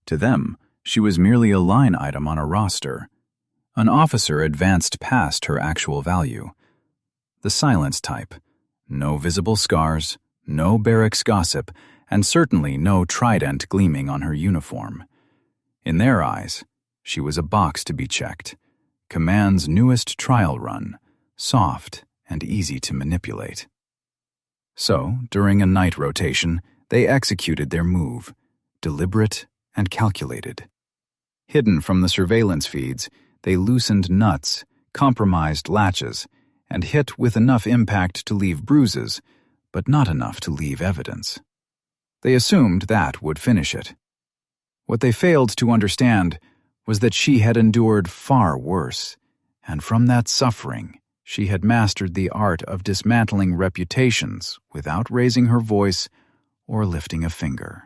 To them, she was merely a line item on a roster. An officer advanced past her actual value. The silence type. No visible scars, no barracks gossip, and certainly no trident gleaming on her uniform. In their eyes, she was a box to be checked. Command's newest trial run, soft and easy to manipulate. So, during a night rotation, they executed their move, deliberate and calculated. Hidden from the surveillance feeds, they loosened nuts, compromised latches, and hit with enough impact to leave bruises, but not enough to leave evidence. They assumed that would finish it. What they failed to understand was that she had endured far worse, and from that suffering, she had mastered the art of dismantling reputations without raising her voice or lifting a finger.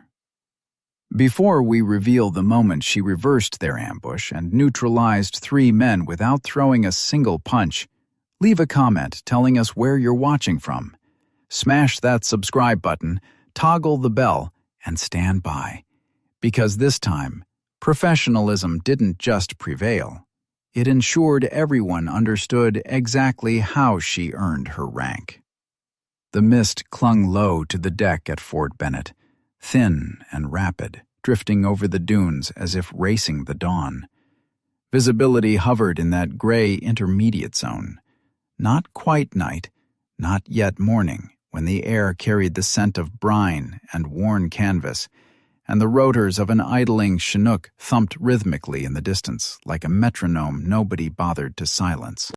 Before we reveal the moment she reversed their ambush and neutralized 3 men without throwing a single punch, leave a comment telling us where you're watching from. Smash that subscribe button, toggle the bell, and stand by. Because this time, professionalism didn't just prevail. It ensured everyone understood exactly how she earned her rank. The mist clung low to the deck at Fort Bennett, thin and rapid, drifting over the dunes as if racing the dawn. Visibility hovered in that gray intermediate zone. Not quite night, not yet morning, when the air carried the scent of brine and worn canvas, and the rotors of an idling Chinook thumped rhythmically in the distance like a metronome nobody bothered to silence.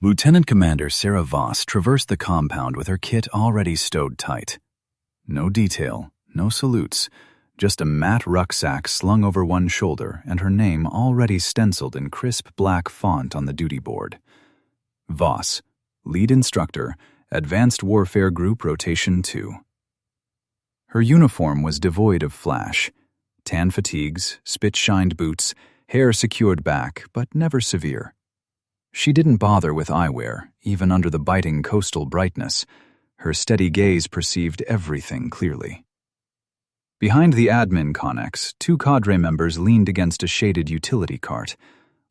Lieutenant Commander Sarah Voss traversed the compound with her kit already stowed tight. No detail, no salutes, just a matte rucksack slung over one shoulder and her name already stenciled in crisp black font on the duty board. Voss, Lead Instructor, Advanced Warfare Group Rotation 2. Her uniform was devoid of flash. Tan fatigues, spit-shined boots, hair secured back, but never severe. She didn't bother with eyewear, even under the biting coastal brightness. Her steady gaze perceived everything clearly. Behind the admin connex, 2 cadre members leaned against a shaded utility cart.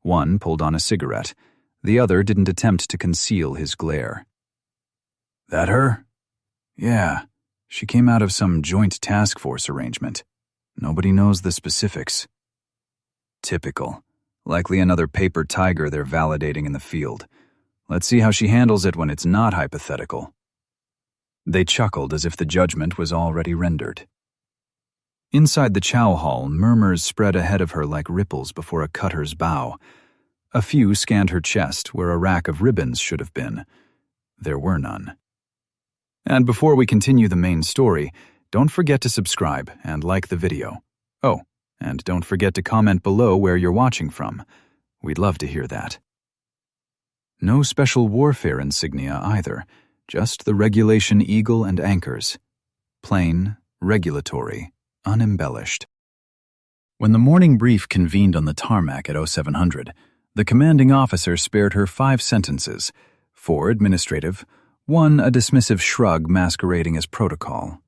One pulled on a cigarette. The other didn't attempt to conceal his glare. "That her?" "Yeah. She came out of some joint task force arrangement. Nobody knows the specifics." "Typical. Likely another paper tiger they're validating in the field. Let's see how she handles it when it's not hypothetical." They chuckled as if the judgment was already rendered. Inside the chow hall, murmurs spread ahead of her like ripples before a cutter's bow. A few scanned her chest where a rack of ribbons should have been. There were none. And before we continue the main story, don't forget to subscribe and like the video. Oh, and don't forget to comment below where you're watching from. We'd love to hear that. No special warfare insignia either, just the regulation eagle and anchors. Plain, regulatory, unembellished. When the morning brief convened on the tarmac at 0700, the commanding officer spared her 5 sentences, 4 administrative, 1 a dismissive shrug masquerading as protocol.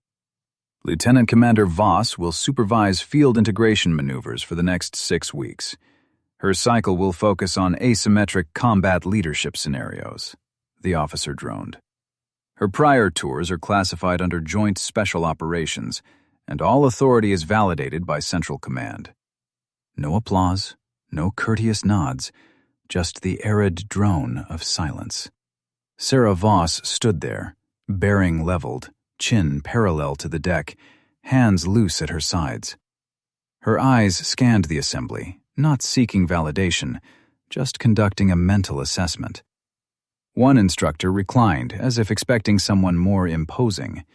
Lieutenant Commander Voss will supervise field integration maneuvers for the next 6 weeks. Her cycle will focus on asymmetric combat leadership scenarios, the officer droned. Her prior tours are classified under Joint Special Operations, and all authority is validated by Central Command. No applause, no courteous nods, just the arid drone of silence. Sarah Voss stood there, bearing leveled, chin parallel to the deck, hands loose at her sides. Her eyes scanned the assembly, not seeking validation, just conducting a mental assessment. One instructor reclined, as if expecting someone more imposing.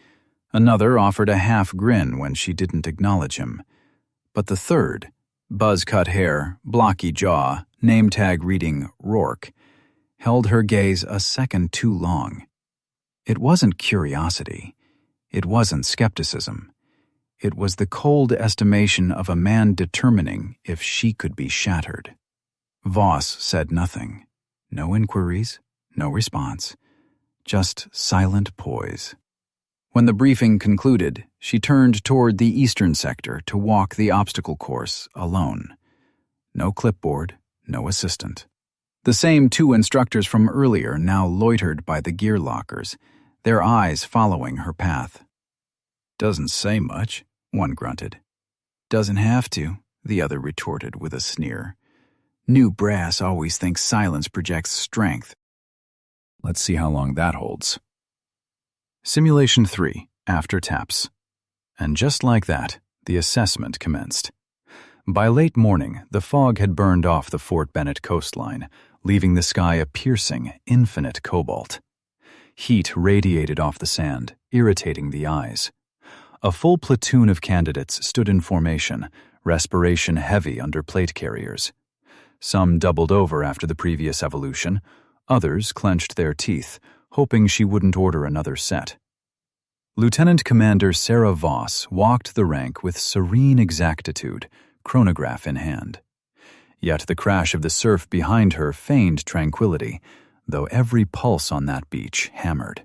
Another offered a half grin when she didn't acknowledge him. But the third, buzz-cut hair, blocky jaw, name tag reading Rourke, held her gaze a second too long. It wasn't curiosity. It wasn't skepticism. It was the cold estimation of a man determining if she could be shattered. Voss said nothing. No inquiries, no response. Just silent poise. When the briefing concluded, she turned toward the eastern sector to walk the obstacle course alone. No clipboard, no assistant. The same two instructors from earlier now loitered by the gear lockers, their eyes following her path. "Doesn't say much," one grunted. "Doesn't have to," the other retorted with a sneer. "New brass always thinks silence projects strength." Let's see how long that holds. Simulation 3, after taps. And just like that, the assessment commenced. By late morning, the fog had burned off the Fort Bennett coastline, leaving the sky a piercing, infinite cobalt. Heat radiated off the sand, irritating the eyes. A full platoon of candidates stood in formation, respiration heavy under plate carriers. Some doubled over after the previous evolution, others clenched their teeth, hoping she wouldn't order another set. Lieutenant Commander Sarah Voss walked the rank with serene exactitude, chronograph in hand. Yet the crash of the surf behind her feigned tranquility, though every pulse on that beach hammered.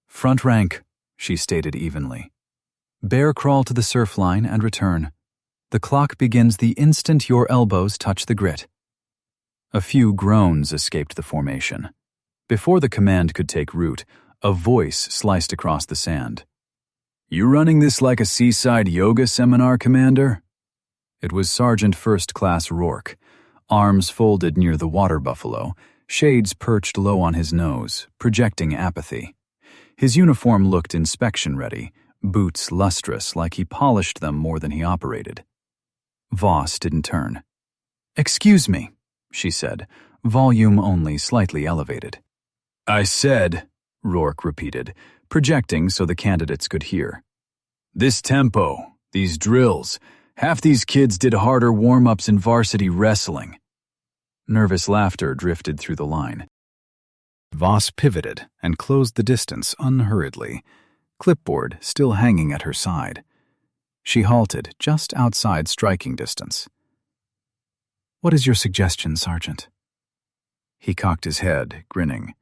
"Front rank," she stated evenly. "Bear crawl to the surf line and return. The clock begins the instant your elbows touch the grit." A few groans escaped the formation. Before the command could take root, a voice sliced across the sand. "You running this like a seaside yoga seminar, Commander?" It was Sergeant First Class Rourke, arms folded near the water buffalo, shades perched low on his nose, projecting apathy. His uniform looked inspection-ready, boots lustrous like he polished them more than he operated. Voss didn't turn. "Excuse me," she said, volume only slightly elevated. "I said," Rourke repeated, projecting so the candidates could hear. "This tempo, these drills, half these kids did harder warm-ups in varsity wrestling." Nervous laughter drifted through the line. Voss pivoted and closed the distance unhurriedly, clipboard still hanging at her side. She halted just outside striking distance. "What is your suggestion, Sergeant?" He cocked his head, grinning.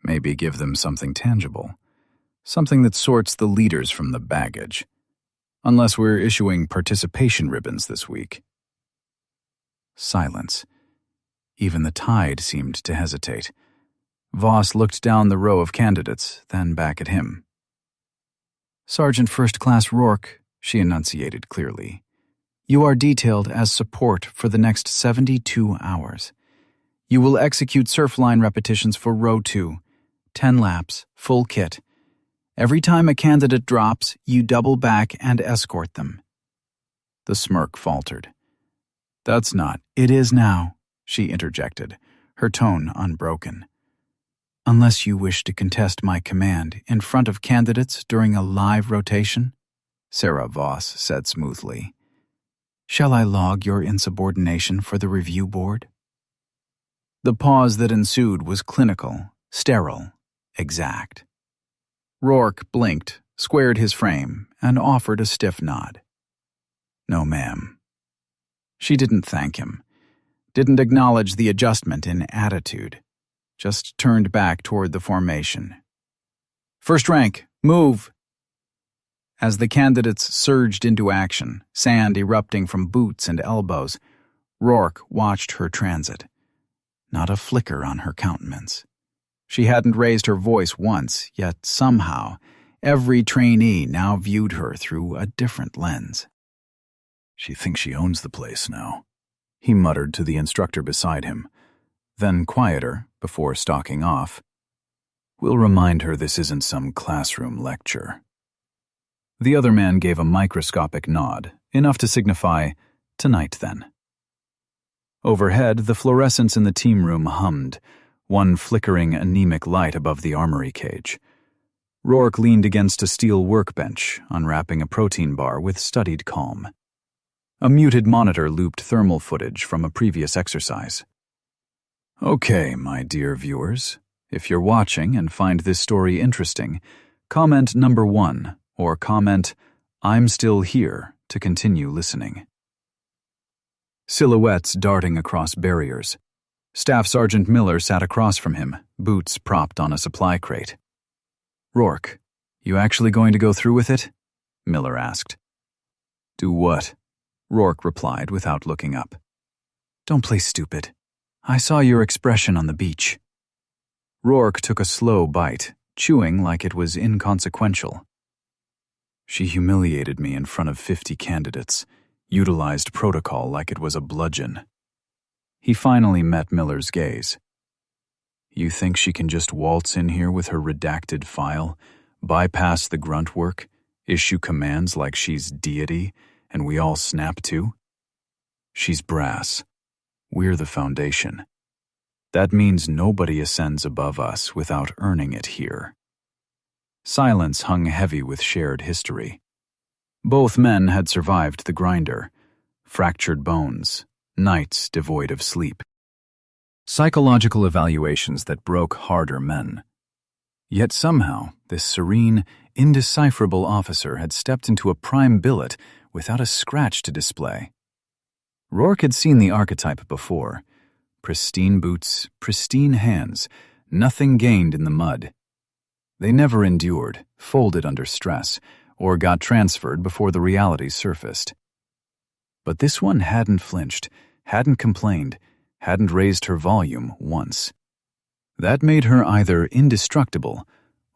"Maybe give them something tangible. Something that sorts the leaders from the baggage. Unless we're issuing participation ribbons this week." Silence. Even the tide seemed to hesitate. Voss looked down the row of candidates, then back at him. "Sergeant First Class Rourke," she enunciated clearly, "you are detailed as support for the next 72 hours. You will execute surf line repetitions for row 2, 10 laps, full kit. Every time a candidate drops, you double back and escort them." The smirk faltered. "That's not—" "It is now," she interjected, her tone unbroken. "Unless you wish to contest my command in front of candidates during a live rotation," Sarah Voss said smoothly. "Shall I log your insubordination for the review board?" The pause that ensued was clinical, sterile, exact. Rourke blinked, squared his frame, and offered a stiff nod. "No, ma'am." She didn't thank him, didn't acknowledge the adjustment in attitude, just turned back toward the formation. "First rank, move!" As the candidates surged into action, sand erupting from boots and elbows, Rourke watched her transit. Not a flicker on her countenance. She hadn't raised her voice once, yet somehow, every trainee now viewed her through a different lens. "She thinks she owns the place now," he muttered to the instructor beside him. Then quieter, before stalking off, "We'll remind her this isn't some classroom lecture." The other man gave a microscopic nod, enough to signify, "Tonight, then." Overhead, the fluorescents in the team room hummed, one flickering anemic light above the armory cage. Rourke leaned against a steel workbench, unwrapping a protein bar with studied calm. A muted monitor looped thermal footage from a previous exercise. "Okay, my dear viewers, if you're watching and find this story interesting, comment number 1 or comment, 'I'm still here,' to continue listening." Silhouettes darting across barriers. Staff Sergeant Miller sat across from him, boots propped on a supply crate. "Rourke, You actually going to go through with it? Miller asked. Do what? Rourke replied without looking up. Don't play stupid. I saw your expression on the beach. Rourke took a slow bite, chewing like it was inconsequential. She humiliated me in front of 50 candidates, utilized protocol like it was a bludgeon. He finally met Miller's gaze. You think she can just waltz in here with her redacted file, bypass the grunt work, issue commands like she's deity, and we all snap to? She's brass. We're the foundation. That means nobody ascends above us without earning it here. Silence hung heavy with shared history. Both men had survived the grinder, fractured bones, nights devoid of sleep. Psychological evaluations that broke harder men. Yet somehow, this serene, indecipherable officer had stepped into a prime billet without a scratch to display. Rourke had seen the archetype before. Pristine boots, pristine hands, nothing gained in the mud. They never endured, folded under stress, or got transferred before the reality surfaced. But this one hadn't flinched, hadn't complained, hadn't raised her volume once. That made her either indestructible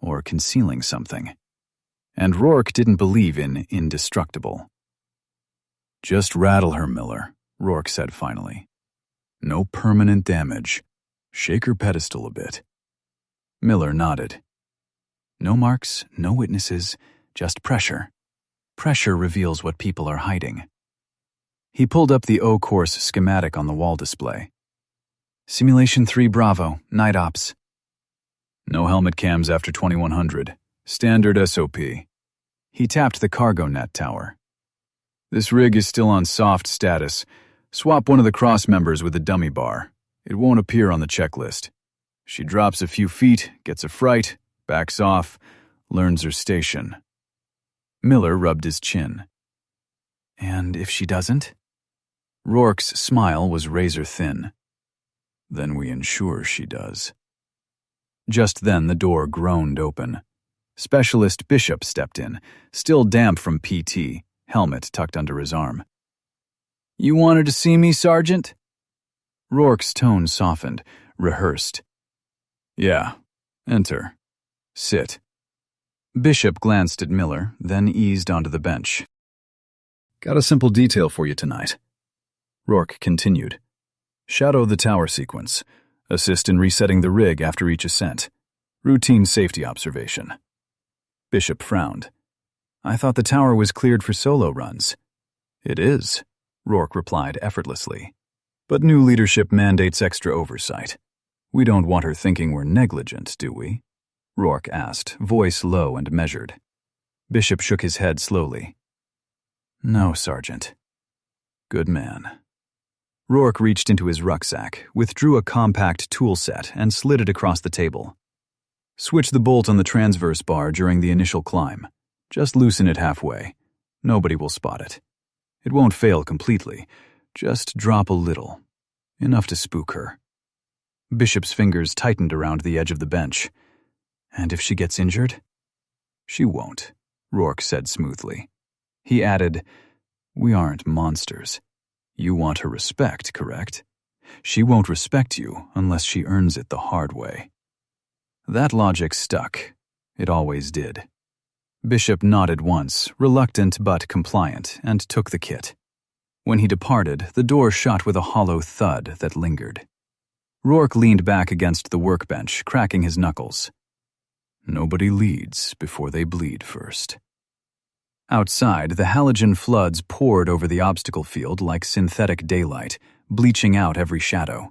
or concealing something. And Rourke didn't believe in indestructible. Just rattle her, Miller, Rourke said finally. No permanent damage. Shake her pedestal a bit. Miller nodded. No marks, no witnesses, just pressure. Pressure reveals what people are hiding. He pulled up the O-course schematic on the wall display. Simulation 3 Bravo, night ops. No helmet cams after 2100. Standard SOP. He tapped the cargo net tower. This rig is still on soft status. Swap one of the cross members with a dummy bar. It won't appear on the checklist. She drops a few feet, gets a fright, backs off, learns her station. Miller rubbed his chin. And if she doesn't? Rourke's smile was razor thin. Then we ensure she does. Just then the door groaned open. Specialist Bishop stepped in, still damp from PT, helmet tucked under his arm. You wanted to see me, Sergeant? Rourke's tone softened, rehearsed. Yeah, enter. Sit. Bishop glanced at Miller, then eased onto the bench. Got a simple detail for you tonight. Rourke continued. Shadow the tower sequence. Assist in resetting the rig after each ascent. Routine safety observation. Bishop frowned. I thought the tower was cleared for solo runs. It is, Rourke replied effortlessly. But new leadership mandates extra oversight. We don't want her thinking we're negligent, do we? Rourke asked, voice low and measured. Bishop shook his head slowly. No, Sergeant. Good man. Rourke reached into his rucksack, withdrew a compact tool set, and slid it across the table. Switch the bolt on the transverse bar during the initial climb. Just loosen it halfway. Nobody will spot it. It won't fail completely. Just drop a little. Enough to spook her. Bishop's fingers tightened around the edge of the bench. And if she gets injured? She won't, Rourke said smoothly. He added, We aren't monsters. You want her respect, correct? She won't respect you unless she earns it the hard way. That logic stuck. It always did. Bishop nodded once, reluctant but compliant, and took the kit. When he departed, the door shut with a hollow thud that lingered. Rourke leaned back against the workbench, cracking his knuckles. Nobody leads before they bleed first. Outside, the halogen floods poured over the obstacle field like synthetic daylight, bleaching out every shadow.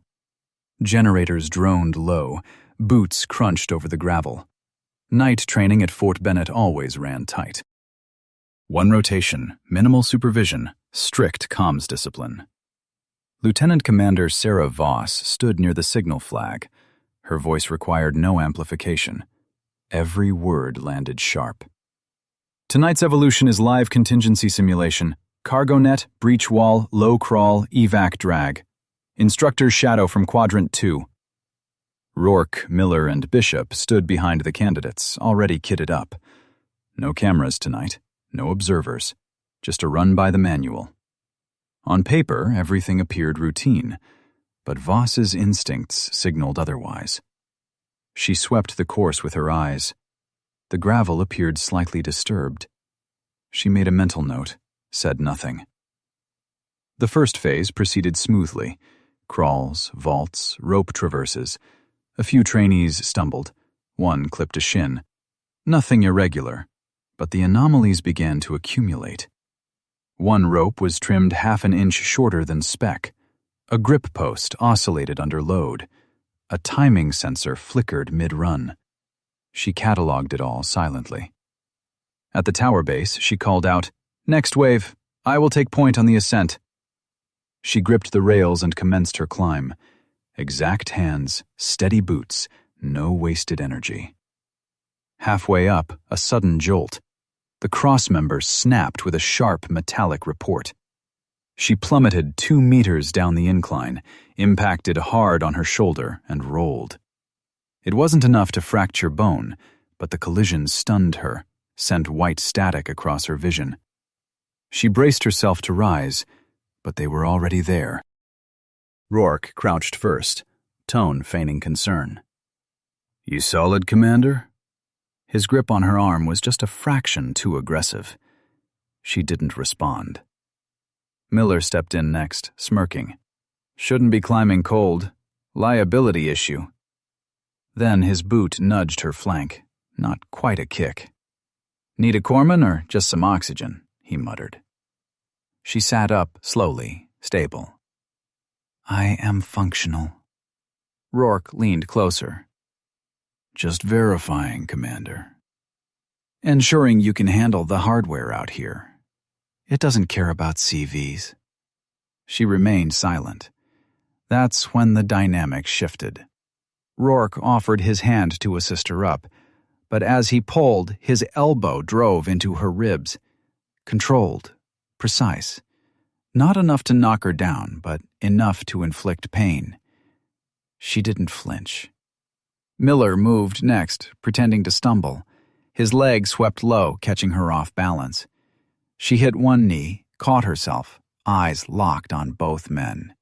Generators droned low, boots crunched over the gravel. Night training at Fort Bennet always ran tight. One rotation, minimal supervision, strict comms discipline. Lieutenant Commander Sarah Voss stood near the signal flag. Her voice required no amplification. Every word landed sharp. Tonight's evolution is live contingency simulation. Cargo net, breach wall, low crawl, evac drag. Instructor Shadow from Quadrant 2. Rourke, Miller, and Bishop stood behind the candidates, already kitted up. No cameras tonight, no observers, just a run by the manual. On paper, everything appeared routine, but Voss's instincts signaled otherwise. She swept the course with her eyes. The gravel appeared slightly disturbed. She made a mental note, said nothing. The first phase proceeded smoothly. Crawls, vaults, rope traverses. A few trainees stumbled. One clipped a shin. Nothing irregular, but the anomalies began to accumulate. One rope was trimmed half an inch shorter than spec. A grip post oscillated under load. A timing sensor flickered mid-run. She catalogued it all silently. At the tower base, she called out, "Next wave. I will take point on the ascent." She gripped the rails and commenced her climb. Exact hands, steady boots, no wasted energy. Halfway up, a sudden jolt. The crossmember snapped with a sharp metallic report. She plummeted 2 meters down the incline, impacted hard on her shoulder, and rolled. It wasn't enough to fracture bone, but the collision stunned her, sent white static across her vision. She braced herself to rise, but they were already there. Rourke crouched first, tone feigning concern. "You solid, Commander?" His grip on her arm was just a fraction too aggressive. She didn't respond. Miller stepped in next, smirking. "Shouldn't be climbing cold. Liability issue." Then his boot nudged her flank, not quite a kick. "Need a corpsman or just some oxygen?" he muttered. She sat up, slowly, stable. "I am functional." Rourke leaned closer. "Just verifying, Commander. Ensuring you can handle the hardware out here. It doesn't care about CVs." She remained silent. That's when the dynamic shifted. Rourke offered his hand to assist her up, but as he pulled, his elbow drove into her ribs. Controlled, precise. Not enough to knock her down, but enough to inflict pain. She didn't flinch. Miller moved next, pretending to stumble. His leg swept low, catching her off balance. She hit one knee, caught herself, eyes locked on both men.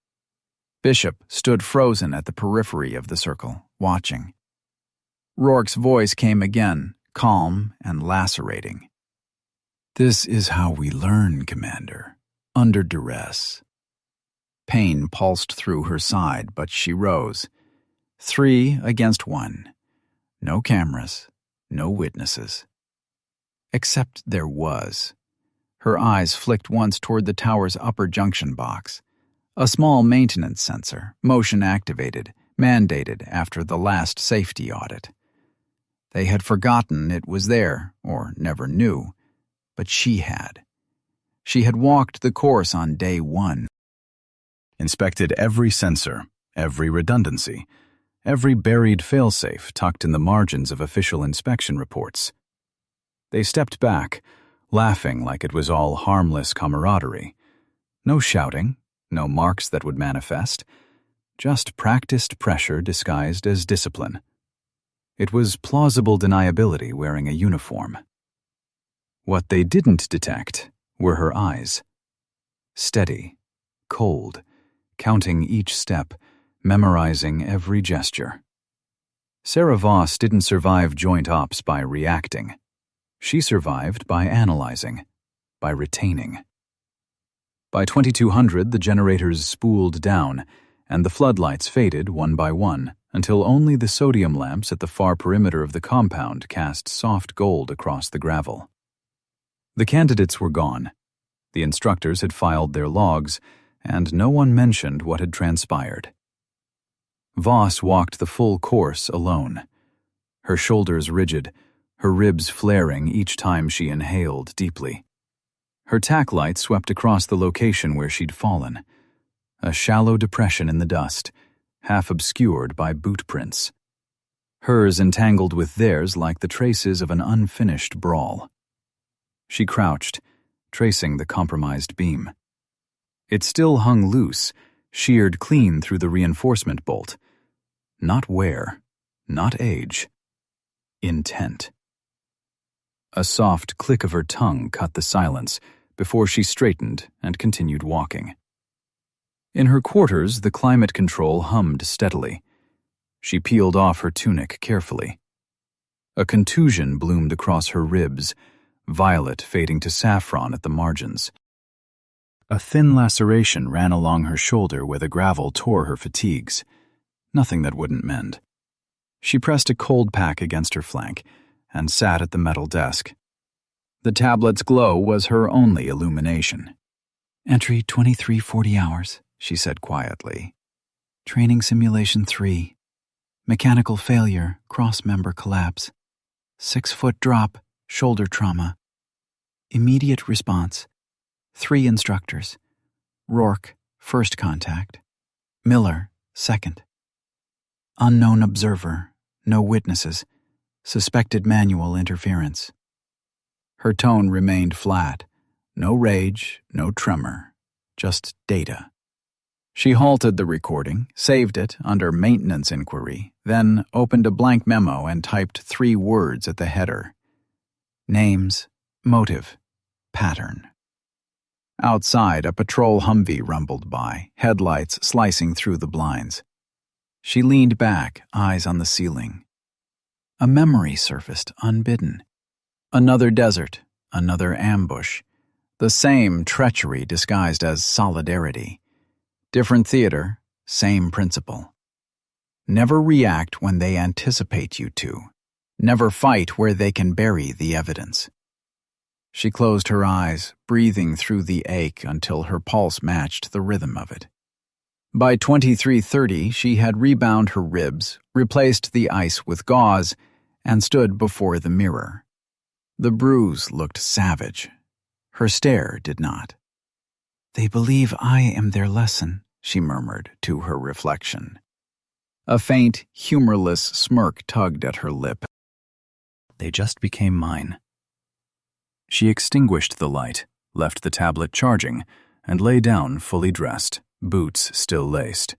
Bishop stood frozen at the periphery of the circle, watching. Rourke's voice came again, calm and lacerating. "This is how we learn, Commander. Under duress." Pain pulsed through her side, but she rose. 3 against 1. No cameras, no witnesses. Except there was. Her eyes flicked once toward the tower's upper junction box. A small maintenance sensor, motion-activated, mandated after the last safety audit. They had forgotten it was there, or never knew, but she had. She had walked the course on day 1. Inspected every sensor, every redundancy, every buried failsafe tucked in the margins of official inspection reports. They stepped back, laughing like it was all harmless camaraderie. No shouting, no marks that would manifest, just practiced pressure disguised as discipline. It was plausible deniability wearing a uniform. What they didn't detect were her eyes. Steady, cold, counting each step, memorizing every gesture. Sarah Voss didn't survive joint ops by reacting. She survived by analyzing, by retaining. By 2200, the generators spooled down, and the floodlights faded one by one, until only the sodium lamps at the far perimeter of the compound cast soft gold across the gravel. The candidates were gone. The instructors had filed their logs, and no one mentioned what had transpired. Voss walked the full course alone, her shoulders rigid, her ribs flaring each time she inhaled deeply. Her tack light swept across the location where she'd fallen, a shallow depression in the dust, half obscured by boot prints. Hers entangled with theirs like the traces of an unfinished brawl. She crouched, tracing the compromised beam. It still hung loose, sheared clean through the reinforcement bolt. Not wear, not age. Intent. A soft click of her tongue cut the silence before she straightened and continued walking. In her quarters, the climate control hummed steadily. She peeled off her tunic carefully. A contusion bloomed across her ribs, violet fading to saffron at the margins. A thin laceration ran along her shoulder where the gravel tore her fatigues. Nothing that wouldn't mend. She pressed a cold pack against her flank and sat at the metal desk. The tablet's glow was her only illumination. "Entry 2340 hours," she said quietly. "Training simulation 3. Mechanical failure, cross-member collapse. 6-foot drop, shoulder trauma. Immediate response. 3 instructors. Rourke, first contact. Miller, second. Unknown observer, no witnesses. Suspected manual interference." Her tone remained flat. No rage, no tremor, just data. She halted the recording, saved it under maintenance inquiry, then opened a blank memo and typed 3 words at the header. Names, motive, pattern. Outside, a patrol Humvee rumbled by, headlights slicing through the blinds. She leaned back, eyes on the ceiling. A memory surfaced unbidden. Another desert, another ambush. The same treachery disguised as solidarity. Different theater, same principle. Never react when they anticipate you to. Never fight where they can bury the evidence. She closed her eyes, breathing through the ache until her pulse matched the rhythm of it. By 23:30, she had rebound her ribs, replaced the ice with gauze, and stood before the mirror. The bruise looked savage. Her stare did not. "They believe I am their lesson," she murmured to her reflection. A faint, humorless smirk tugged at her lip. "They just became mine." She extinguished the light, left the tablet charging, and lay down fully dressed, boots still laced.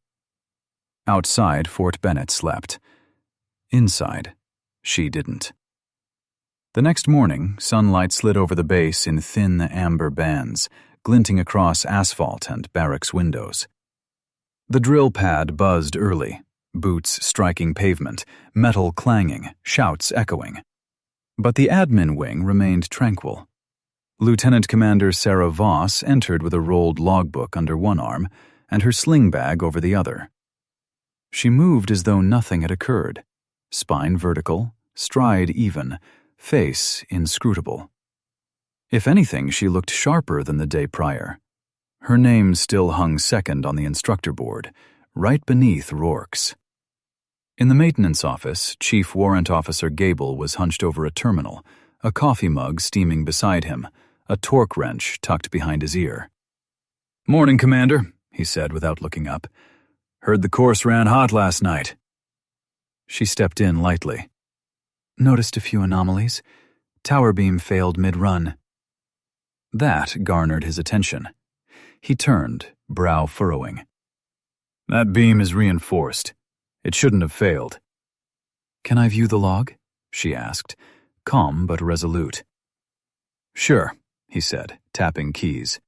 Outside, Fort Bennett slept. Inside, she didn't. The next morning, sunlight slid over the base in thin amber bands, glinting across asphalt and barracks windows. The drill pad buzzed early, boots striking pavement, metal clanging, shouts echoing. But the admin wing remained tranquil. Lieutenant Commander Sarah Voss entered with a rolled logbook under one arm and her sling bag over the other. She moved as though nothing had occurred, spine vertical, stride even, face inscrutable. If anything, she looked sharper than the day prior. Her name still hung second on the instructor board, right beneath Rourke's. In the maintenance office, Chief Warrant Officer Gable was hunched over a terminal, a coffee mug steaming beside him, a torque wrench tucked behind his ear. "Morning, Commander," he said without looking up. "Heard the course ran hot last night." She stepped in lightly. "Noticed a few anomalies. Tower beam failed mid-run." That garnered his attention. He turned, brow furrowing. "That beam is reinforced. It shouldn't have failed." "Can I view the log?" she asked, calm but resolute. "Sure," he said, tapping keys.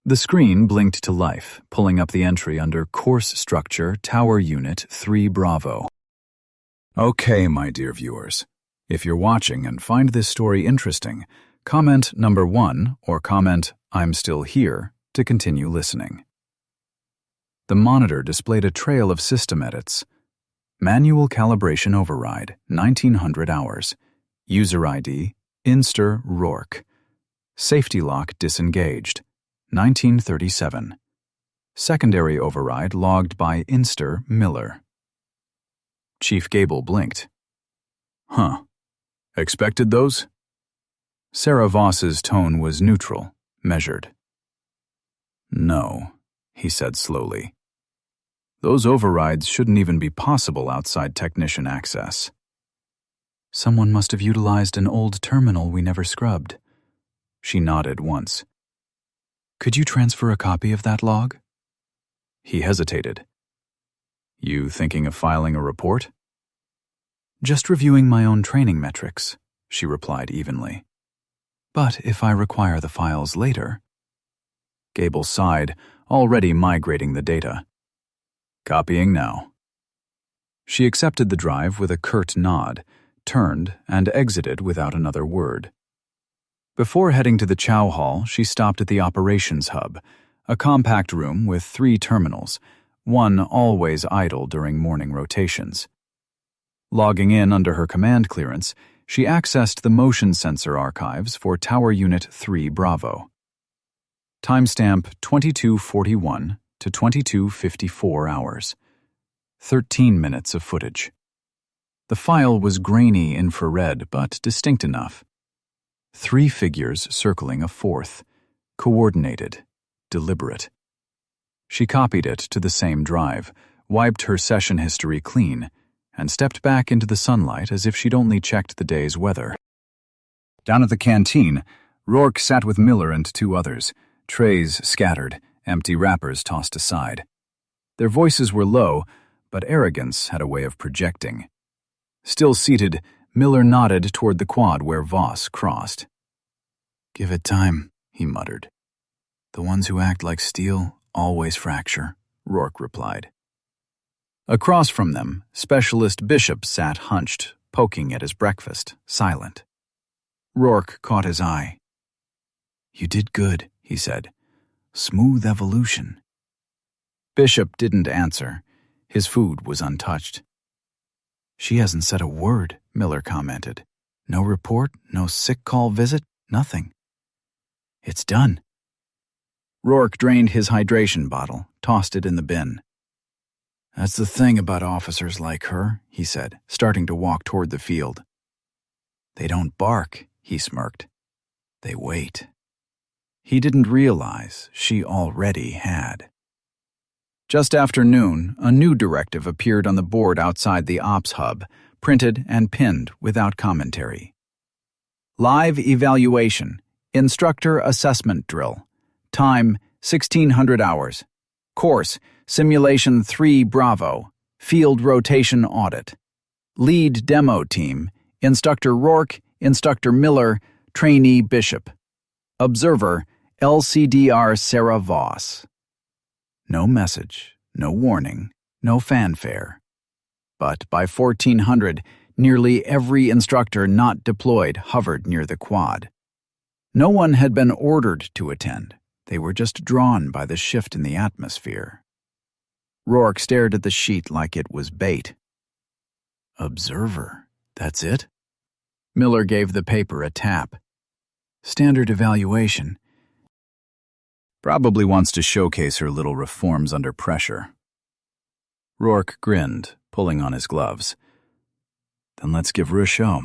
The screen blinked to life, pulling up the entry under Course Structure Tower Unit 3 Bravo. Okay, my dear viewers, if you're watching and find this story interesting, comment number 1 or comment "I'm still here" to continue listening. The monitor displayed a trail of system edits. Manual calibration override, 1900 hours. User ID, Inster Rourke. Safety lock disengaged, 1937. Secondary override logged by Inster Miller. Chief Gable blinked. "Huh. Expected those?" Sarah Voss's tone was neutral, measured. "No," he said slowly. "Those overrides shouldn't even be possible outside technician access." "Someone must have utilized an old terminal we never scrubbed." She nodded once. "Could you transfer a copy of that log?" He hesitated. "You thinking of filing a report?" "Just reviewing my own training metrics. she replied evenly. But if I require the files later... Gable sighed, already migrating the data. Copying now. She accepted the drive with a curt nod, turned, and exited without another word. Before heading to the chow hall, she stopped at the operations hub, a compact room with 3 terminals, one always idle during morning rotations. Logging in under her command clearance, she accessed the motion sensor archives for Tower Unit 3 Bravo. Timestamp 2241 to 2254 hours. 13 minutes of footage. The file was grainy infrared but distinct enough. 3 figures circling a 4th, coordinated, deliberate. She copied it to the same drive, wiped her session history clean, and stepped back into the sunlight as if she'd only checked the day's weather. Down at the canteen, Rourke sat with Miller and 2 others, trays scattered, empty wrappers tossed aside. Their voices were low, but arrogance had a way of projecting. Still seated, Miller nodded toward the quad where Voss crossed. "Give it time," he muttered. "The ones who act like steel always fracture," Rourke replied. Across from them, Specialist Bishop sat hunched, poking at his breakfast, silent. Rourke caught his eye. "You did good," he said. "Smooth evolution." Bishop didn't answer. His food was untouched. "She hasn't said a word," Miller commented. "No report, no sick call visit, nothing. It's done." Rourke drained his hydration bottle, tossed it in the bin. "That's the thing about officers like her," he said, starting to walk toward the field. "They don't bark," he smirked. "They wait." He didn't realize she already had. Just after noon, a new directive appeared on the board outside the ops hub, printed and pinned without commentary. Live evaluation, instructor assessment drill. Time, 1600 hours. Course, Simulation 3 Bravo. Field rotation audit. Lead demo team, Instructor Rourke, Instructor Miller, Trainee Bishop. Observer, LCDR Sarah Voss. No message, no warning, no fanfare. But by 1400, nearly every instructor not deployed hovered near the quad. No one had been ordered to attend. They were just drawn by the shift in the atmosphere. Rourke stared at the sheet like it was bait. Observer, that's it? Miller gave the paper a tap. Standard evaluation. Probably wants to showcase her little reforms under pressure. Rourke grinned, pulling on his gloves. Then let's give her a show.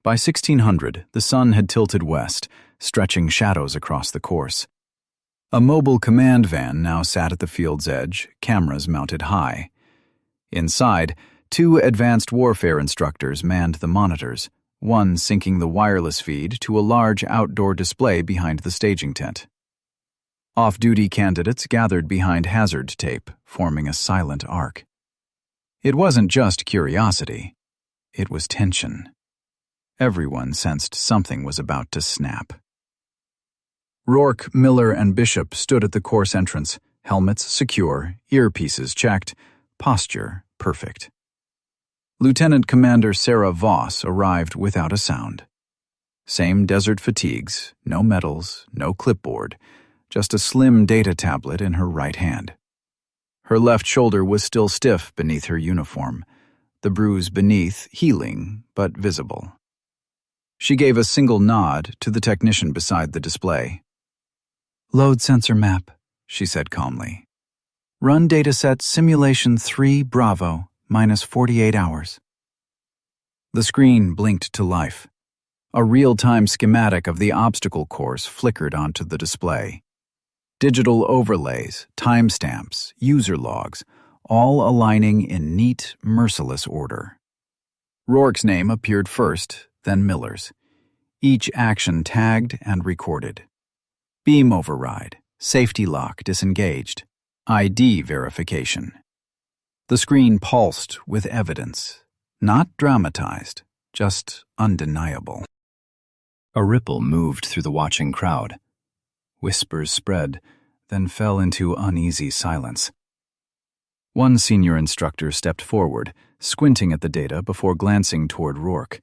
By 1600, the sun had tilted west, stretching shadows across the course. A mobile command van now sat at the field's edge, cameras mounted high. Inside, 2 advanced warfare instructors manned the monitors, one syncing the wireless feed to a large outdoor display behind the staging tent. Off-duty candidates gathered behind hazard tape, forming a silent arc. It wasn't just curiosity. It was tension. Everyone sensed something was about to snap. Rourke, Miller, and Bishop stood at the course entrance, helmets secure, earpieces checked, posture perfect. Lieutenant Commander Sarah Voss arrived without a sound. Same desert fatigues, no medals, no clipboard, just a slim data tablet in her right hand. Her left shoulder was still stiff beneath her uniform, the bruise beneath healing but visible. She gave a single nod to the technician beside the display. "Load sensor map," she said calmly. "Run dataset Simulation 3 Bravo, minus 48 hours. The screen blinked to life. A real-time schematic of the obstacle course flickered onto the display. Digital overlays, timestamps, user logs, all aligning in neat, merciless order. Rourke's name appeared first, then Miller's. Each action tagged and recorded. Beam override, safety lock disengaged, ID verification. The screen pulsed with evidence, not dramatized, just undeniable. A ripple moved through the watching crowd. Whispers spread, then fell into uneasy silence. One senior instructor stepped forward, squinting at the data before glancing toward Rourke,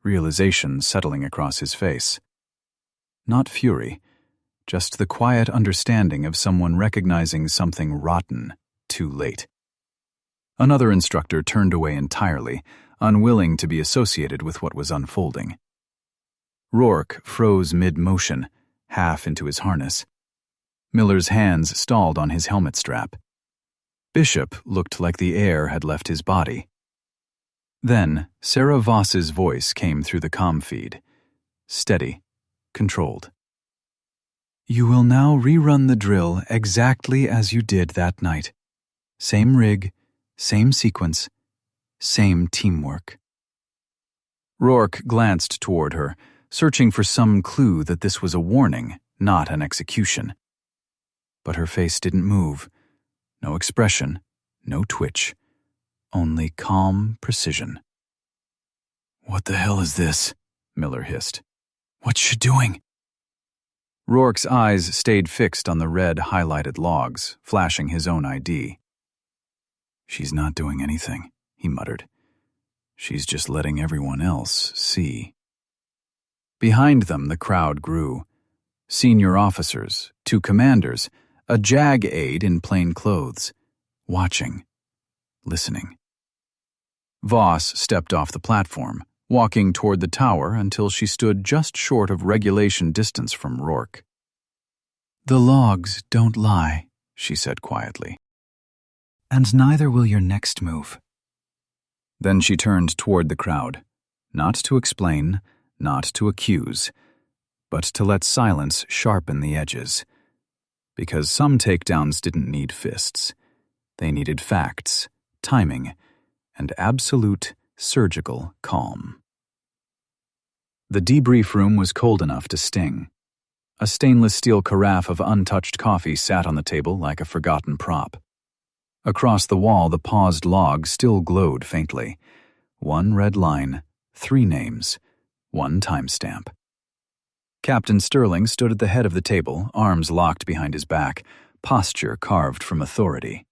realization settling across his face. Not fury, just the quiet understanding of someone recognizing something rotten too late. Another instructor turned away entirely, unwilling to be associated with what was unfolding. Rourke froze mid-motion, half into his harness. Miller's hands stalled on his helmet strap. Bishop looked like the air had left his body. Then, Sarah Voss's voice came through the comm feed. Steady, controlled. "You will now rerun the drill exactly as you did that night. Same rig, same sequence, same teamwork." Rourke glanced toward her, searching for some clue that this was a warning, not an execution. But her face didn't move. No expression, no twitch. Only calm precision. "What the hell is this?" Miller hissed. "What's she doing?" Rourke's eyes stayed fixed on the red highlighted logs, flashing his own ID. "She's not doing anything," he muttered. "She's just letting everyone else see." Behind them, the crowd grew. Senior officers, 2 commanders, a JAG aide in plain clothes, watching, listening. Voss stepped off the platform, walking toward the tower until she stood just short of regulation distance from Rourke. "The logs don't lie," she said quietly. "And neither will your next move." Then she turned toward the crowd, not to explain, not to accuse, but to let silence sharpen the edges. Because some takedowns didn't need fists. They needed facts, timing, and absolute surgical calm. The debrief room was cold enough to sting. A stainless steel carafe of untouched coffee sat on the table like a forgotten prop. Across the wall, the paused log still glowed faintly. 1 red line, 3 names, 1 timestamp. Captain Sterling stood at the head of the table, arms locked behind his back, posture carved from authority.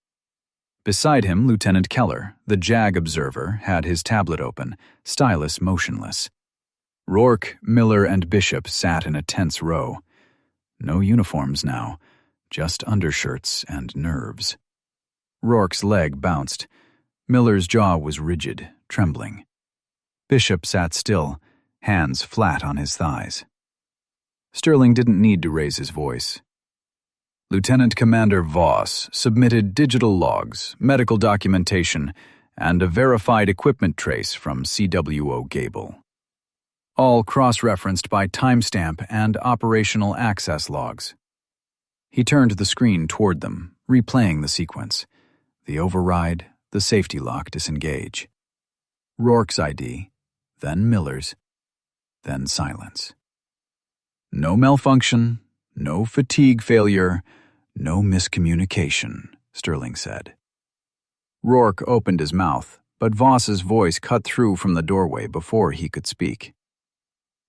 Beside him, Lieutenant Keller, the JAG observer, had his tablet open, stylus motionless. Rourke, Miller, and Bishop sat in a tense row. No uniforms now, just undershirts and nerves. Rourke's leg bounced. Miller's jaw was rigid, trembling. Bishop sat still, hands flat on his thighs. Sterling didn't need to raise his voice. Lieutenant Commander Voss submitted digital logs, medical documentation, and a verified equipment trace from CWO Gable. All cross-referenced by timestamp and operational access logs. He turned the screen toward them, replaying the sequence. The override, the safety lock disengage. Rourke's ID, then Miller's, then silence. No malfunction, no fatigue failure, no miscommunication, Sterling said. Rourke opened his mouth, but Voss's voice cut through from the doorway before he could speak.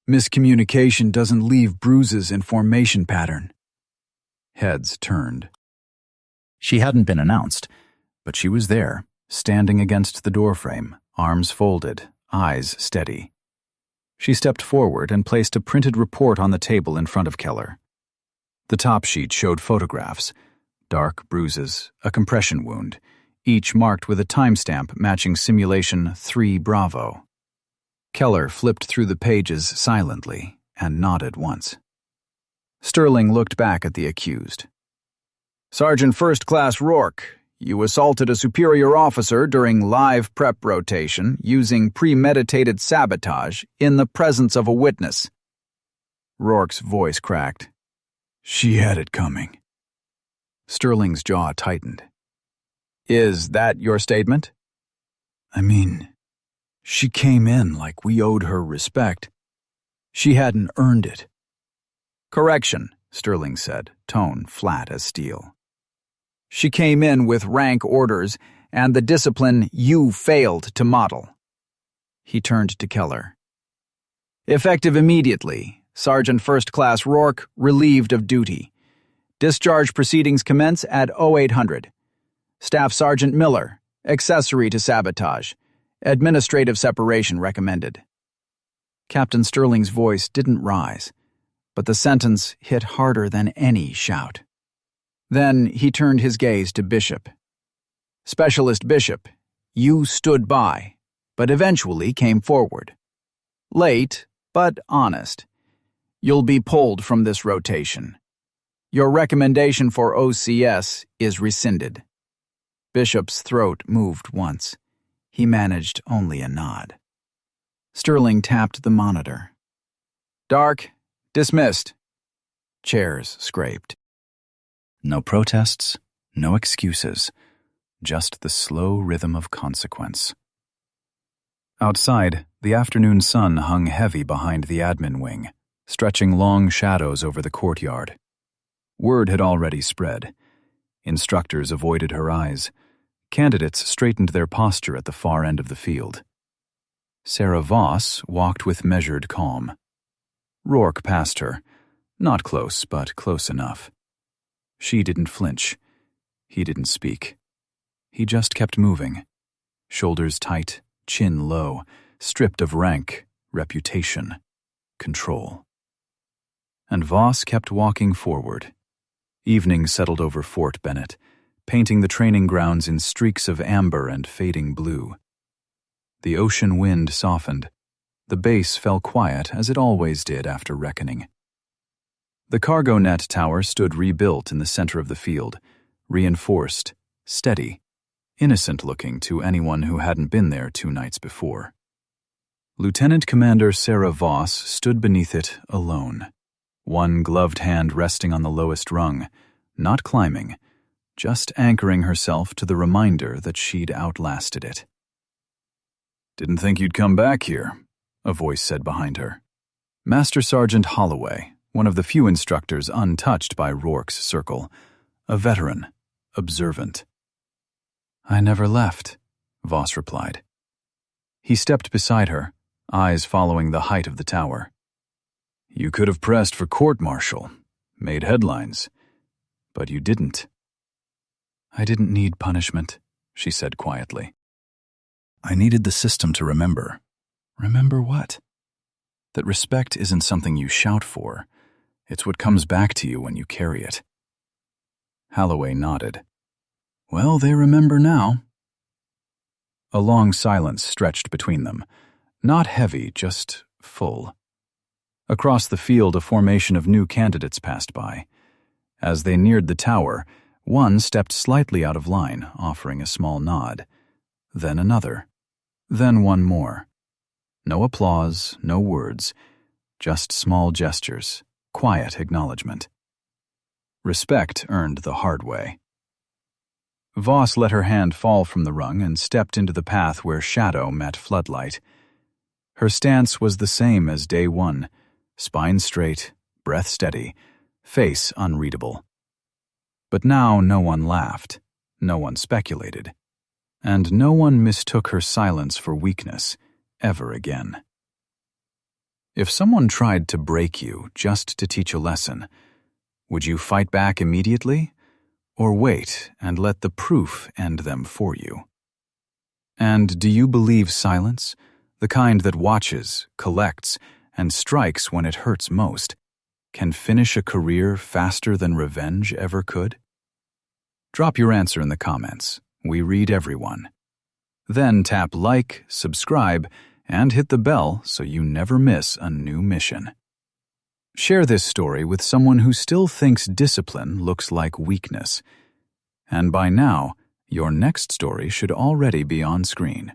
"Miscommunication doesn't leave bruises in formation pattern." Heads turned. She hadn't been announced, but she was there, standing against the doorframe, arms folded, eyes steady. She stepped forward and placed a printed report on the table in front of Keller. The top sheet showed photographs, dark bruises, a compression wound, each marked with a timestamp matching simulation 3 Bravo. Keller flipped through the pages silently and nodded once. Sterling looked back at the accused. "Sergeant First Class Rourke, you assaulted a superior officer during live prep rotation using premeditated sabotage in the presence of a witness." Rourke's voice cracked. "She had it coming." Sterling's jaw tightened. "Is that your statement?" "I mean, she came in like we owed her respect. She hadn't earned it." "Correction," Sterling said, tone flat as steel. "She came in with rank orders and the discipline you failed to model." He turned to Keller. Effective immediately. Sergeant First Class Rourke, relieved of duty. Discharge proceedings commence at 0800. Staff Sergeant Miller, accessory to sabotage. Administrative separation recommended. Captain Sterling's voice didn't rise, but the sentence hit harder than any shout. Then he turned his gaze to Bishop. Specialist Bishop, you stood by, but eventually came forward. Late, but honest. You'll be pulled from this rotation. Your recommendation for OCS is rescinded. Bishop's throat moved once. He managed only a nod. Sterling tapped the monitor. Dark, dismissed. Chairs scraped. No protests, no excuses, just the slow rhythm of consequence. Outside, the afternoon sun hung heavy behind the admin wing, stretching long shadows over the courtyard. Word had already spread. Instructors avoided her eyes. Candidates straightened their posture at the far end of the field. Sarah Voss walked with measured calm. Rourke passed her, not close, but close enough. She didn't flinch. He didn't speak. He just kept moving, shoulders tight, chin low, stripped of rank, reputation, control. And Voss kept walking forward. Evening settled over Fort Bennett, painting the training grounds in streaks of amber and fading blue. The ocean wind softened. The base fell quiet as it always did after reckoning. The cargo net tower stood rebuilt in the center of the field, reinforced, steady, innocent-looking to anyone who hadn't been there 2 nights before. Lieutenant Commander Sarah Voss stood beneath it alone, one gloved hand resting on the lowest rung, not climbing, just anchoring herself to the reminder that she'd outlasted it. "Didn't think you'd come back here," a voice said behind her. Master Sergeant Holloway, one of the few instructors untouched by Rourke's circle, a veteran, observant. "I never left," Voss replied. He stepped beside her, eyes following the height of the tower. "You could have pressed for court-martial, made headlines, but you didn't." "I didn't need punishment," she said quietly. "I needed the system to remember." "Remember what?" "That respect isn't something you shout for. It's what comes back to you when you carry it." Holloway nodded. "Well, they remember now." A long silence stretched between them, not heavy, just full. Across the field, a formation of new candidates passed by. As they neared the tower, one stepped slightly out of line, offering a small nod. Then another. Then one more. No applause, no words, just small gestures, quiet acknowledgement. Respect earned the hard way. Voss let her hand fall from the rung and stepped into the path where shadow met floodlight. Her stance was the same as day one, spine straight, breath steady, face unreadable. But now no one laughed, no one speculated, and no one mistook her silence for weakness, ever again. If someone tried to break you just to teach a lesson, would you fight back immediately, or wait and let the proof end them for you? And do you believe silence, the kind that watches, collects, and strikes when it hurts most, can finish a career faster than revenge ever could? Drop your answer in the comments. We read everyone. Then tap like, subscribe, and hit the bell so you never miss a new mission. Share this story with someone who still thinks discipline looks like weakness. And by now, your next story should already be on screen.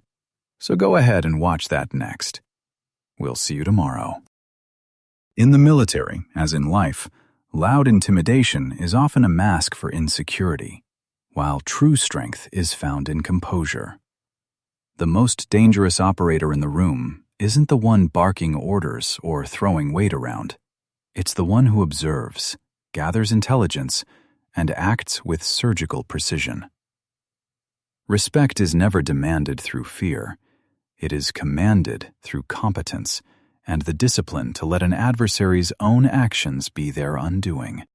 So go ahead and watch that next. We'll see you tomorrow. In the military, as in life, loud intimidation is often a mask for insecurity, while true strength is found in composure. The most dangerous operator in the room isn't the one barking orders or throwing weight around. It's the one who observes, gathers intelligence, and acts with surgical precision. Respect is never demanded through fear. It is commanded through competence and the discipline to let an adversary's own actions be their undoing.